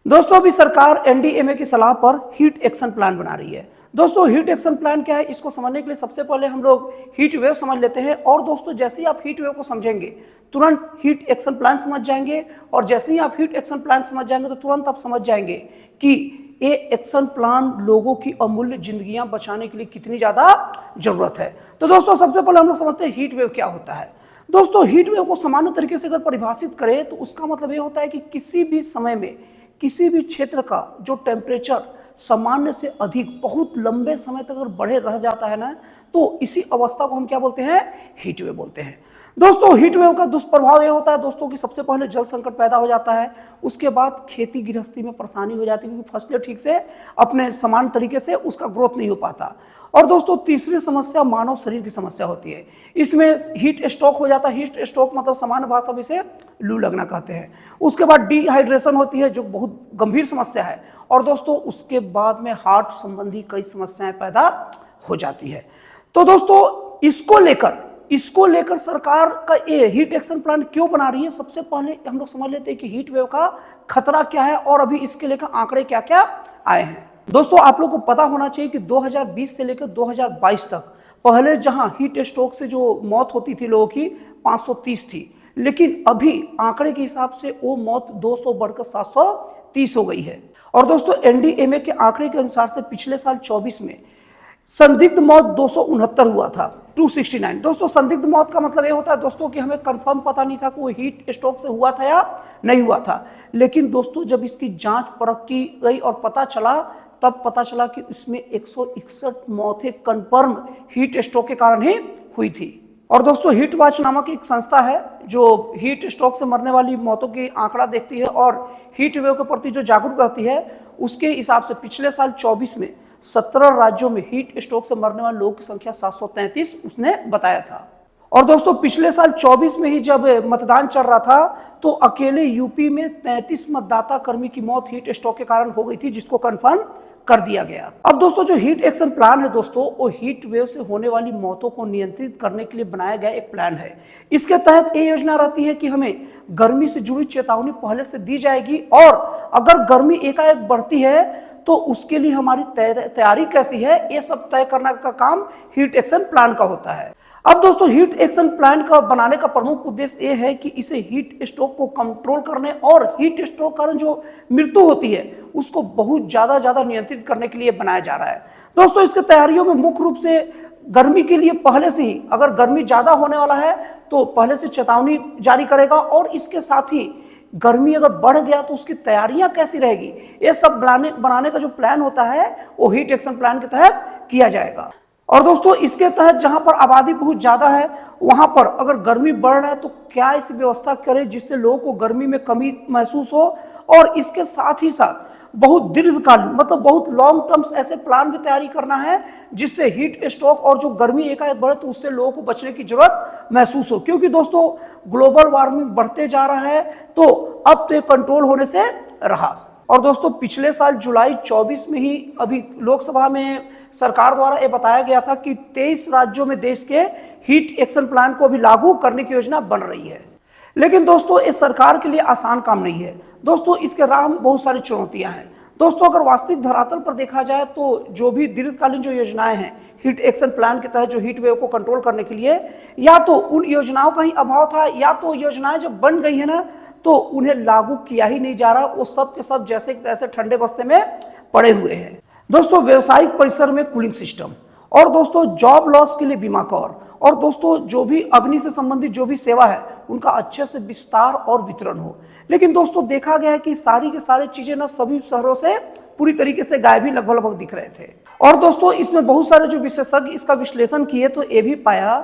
दोस्तों अभी सरकार एनडीएमए की सलाह पर हीट एक्शन प्लान बना रही है। दोस्तों हीट एक्शन प्लान क्या है, इसको समझने के लिए सबसे पहले हम लोग हीट वेव समझ लेते हैं। और दोस्तों जैसे ही आप हीट वेव को समझेंगे तुरंत हीट एक्शन प्लान समझ जाएंगे, और जैसे ही आप हीट एक्शन प्लान समझ जाएंगे तो तुरंत आप समझ जाएंगे कि ये एक्शन प्लान लोगों की अमूल्य जिंदगियां बचाने के लिए कितनी ज्यादा जरूरत है। तो दोस्तों सबसे पहले हम लोग समझते हैं हीट वेव क्या होता है। दोस्तों हीट वेव को सामान्य तरीके से अगर परिभाषित करें तो उसका मतलब ये होता है कि किसी भी समय में किसी भी क्षेत्र का जो टेम्परेचर सामान्य से अधिक बहुत लंबे समय तक अगर बढ़े रह जाता है ना, तो इसी अवस्था को हम क्या बोलते हैं, हीट वेव बोलते हैं। दोस्तों हीट वेव का दुष्प्रभाव ये होता है दोस्तों कि सबसे पहले जल संकट पैदा हो जाता है, उसके बाद खेती गृहस्थी में परेशानी हो जाती है क्योंकि फसलें ठीक से अपने समान तरीके से उसका ग्रोथ नहीं हो पाता। और दोस्तों तीसरी समस्या मानव शरीर की समस्या होती है, इसमें हीट स्ट्रोक हो जाता है। हीट स्ट्रोक मतलब सामान्य भाषा में इसे लू लगना कहते हैं। उसके बाद डिहाइड्रेशन होती है जो बहुत गंभीर समस्या है, और दोस्तों उसके बाद में हार्ट संबंधी कई समस्याएं पैदा हो जाती है। तो दोस्तों इसको लेकर सरकार का ये हीट एक्शन प्लान क्यों बना रही है, सबसे पहले हम लोग समझ लेते हैं कि हीट वेव का खतरा क्या है और अभी इसके लेकर आंकड़े क्या क्या आए हैं। दोस्तों आप लोग को पता होना चाहिए कि 2020 से लेकर 2022 तक पहले जहां हीट स्ट्रोक से जो मौत होती थी लोगों की 530 थी, लेकिन अभी आंकड़े के हिसाब से वो मौत 200 बढ़कर 730 हो गई है। और दोस्तों एनडीएमए के आंकड़े के अनुसार से पिछले साल 24 में संदिग्ध मौत 269 हुआ था, 269। दोस्तों संदिग्ध मौत का मतलब ये होता है दोस्तों कि हमें कंफर्म पता नहीं था कि वो हीट स्ट्रोक से हुआ था या नहीं हुआ था, लेकिन दोस्तों जब इसकी जांच परख की गई और पता चला, तब पता चला कि इसमें 161 मौतें कंफर्म हीट स्ट्रोक के कारण ही हुई थी। और दोस्तों हीट वॉच नामक एक संस्था है जो हीट स्ट्रोक से मरने वाली मौतों की आंकड़ा देखती है और हीट वेव के प्रति जो जागरूक रहती है, उसके हिसाब से पिछले साल 24 में 17 राज्यों में हीट स्ट्रोक से मरने वाले लोगों की संख्या 733 उसने बताया था। और दोस्तों पिछले साल 24 में ही जब मतदान चल रहा था तो अकेले यूपी में 33 मतदाता कर्मी की मौत हीट स्ट्रोक के कारण हो गई थी, जिसको कंफर्म कर दिया गया। अब दोस्तों जो हीट एक्शन प्लान है दोस्तों, वो हीट वेव से होने वाली मौतों को नियंत्रित करने के लिए बनाया गया एक प्लान है। इसके तहत ये योजना रहती है कि हमें गर्मी से जुड़ी चेतावनी पहले से दी जाएगी, और अगर गर्मी एकाएक बढ़ती है तो उसके लिए हमारी तैयारी कैसी है, ये सब तय करने का काम हीट एक्शन प्लान का होता है। अब दोस्तों हीट एक्शन प्लान का बनाने का प्रमुख उद्देश्य ये है कि इसे हीट स्ट्रोक को कंट्रोल करने और हीट स्ट्रोक के कारण जो मृत्यु होती है उसको बहुत ज्यादा नियंत्रित करने के लिए बनाया जा रहा है। दोस्तों इसके तैयारियों में मुख्य रूप से गर्मी के लिए पहले से ही, अगर गर्मी ज्यादा होने वाला है तो पहले से चेतावनी जारी करेगा, और इसके साथ ही गर्मी अगर बढ़ गया तो उसकी तैयारियां कैसी रहेगी, ये सब बनाने का जो प्लान होता है वो हीट एक्शन प्लान के तहत किया जाएगा। और दोस्तों इसके तहत जहां पर आबादी बहुत ज्यादा है वहां पर अगर गर्मी बढ़ रहा है तो क्या ऐसी व्यवस्था करें जिससे लोगों को गर्मी में कमी महसूस हो, और इसके साथ ही साथ बहुत दीर्घकालीन मतलब बहुत लॉन्ग टर्म्स ऐसे प्लान भी तैयारी करना है जिससे हीट स्ट्रोक और जो गर्मी एकाएक बढ़े तो उससे लोगों को बचने की जरूरत महसूस हो, क्योंकि दोस्तों ग्लोबल वार्मिंग बढ़ते जा रहा है तो अब तो ये कंट्रोल होने से रहा। और दोस्तों पिछले साल जुलाई 24 में ही अभी लोकसभा में सरकार द्वारा ये बताया गया था कि 23 राज्यों में देश के हीट एक्शन प्लान को अभी लागू करने की योजना बन रही है। लेकिन दोस्तों ये सरकार के लिए आसान काम नहीं है। दोस्तों इसके राह में बहुत सारी चुनौतियां हैं। दोस्तों अगर वास्तविक धरातल पर देखा जाए तो जो भी दीर्घकालीन जो योजनाएं हैं हीट एक्शन प्लान के तहत जो हीट वेव को कंट्रोल करने के लिए, या तो उन योजनाओं का ही अभाव था, या तो योजनाएं जब बन गई है ना तो उन्हें लागू किया ही नहीं जा रहा, वो सब के सब जैसे तैसे ठंडे बस्ते में पड़े हुए हैं। दोस्तों व्यवसायिक परिसर में कूलिंग सिस्टम, और दोस्तों जॉब लॉस के लिए बीमा कवर, और दोस्तों जो भी अग्नि से संबंधित जो भी सेवा है उनका अच्छे से विस्तार और वितरण हो। लेकिन दोस्तों देखा गया है कि सारी की सारी चीजें ना सभी शहरों से पूरी तरीके से गायब ही लगभग दिख रहे थे। और दोस्तों इसमें बहुत सारे जो विशेषज्ञ इसका विश्लेषण किए तो ये भी पाया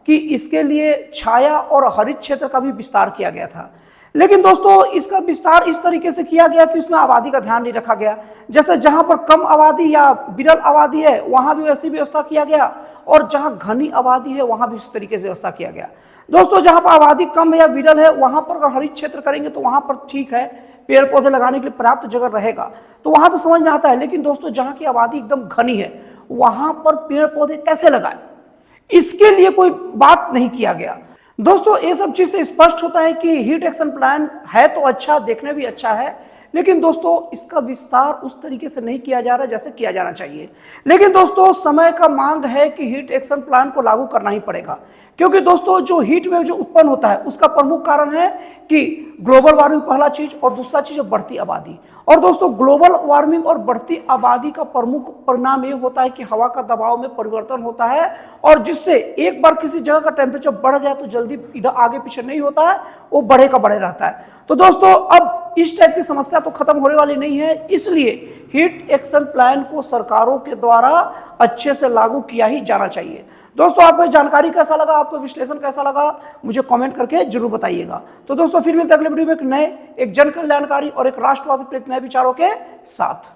कि इसके लिए छाया और हरित क्षेत्र का भी विस्तार किया गया था। लेकिन दोस्तों इसका विस्तार इस तरीके से किया गया कि उसमें आबादी का ध्यान नहीं रखा गया, जैसे जहां पर कम आबादी या विरल आबादी है वहां भी वैसी व्यवस्था किया गया, और जहां घनी आबादी है वहां भी इस तरीके से व्यवस्था किया गया। दोस्तों जहां पर आबादी कम है या विरल है वहां पर अगर हरित क्षेत्र करेंगे तो वहां पर ठीक है, पेड़ पौधे लगाने के लिए पर्याप्त जगह रहेगा तो वहां तो समझ में आता है। लेकिन दोस्तों जहां की आबादी एकदम घनी है वहां पर पेड़ पौधे कैसे लगाए, इसके लिए कोई बात नहीं किया गया। दोस्तों ये सब चीज से स्पष्ट होता है कि हीट एक्शन प्लान है तो अच्छा, देखने भी अच्छा है, लेकिन दोस्तों इसका विस्तार उस तरीके से नहीं किया जा रहा जैसे किया जाना चाहिए। लेकिन दोस्तों समय का मांग है कि हीट एक्शन प्लान को लागू करना ही पड़ेगा, क्योंकि दोस्तों जो हीट वेव जो उत्पन्न होता है उसका प्रमुख कारण है कि ग्लोबल वार्मिंग पहला चीज, और दूसरा चीज है बढ़ती आबादी। और दोस्तों ग्लोबल वार्मिंग और बढ़ती आबादी का प्रमुख परिणाम ये होता है कि हवा का दबाव में परिवर्तन होता है, और जिससे एक बार किसी जगह का टेम्परेचर बढ़ गया तो जल्दी इधर आगे पीछे नहीं होता है, वो बढ़े का बढ़े रहता है। तो दोस्तों अब इस टाइप की समस्या तो खत्म होने वाली नहीं है, इसलिए हीट एक्शन प्लान को सरकारों के द्वारा अच्छे से लागू किया ही जाना चाहिए। दोस्तों आपको जानकारी कैसा लगा, आपको विश्लेषण कैसा लगा, मुझे कमेंट करके जरूर बताइएगा। तो दोस्तों फिर मिलते हैं अगले वीडियो में एक नए, एक जन कल्याणकारी और एक राष्ट्रवादी प्रेरित नए विचारों के साथ।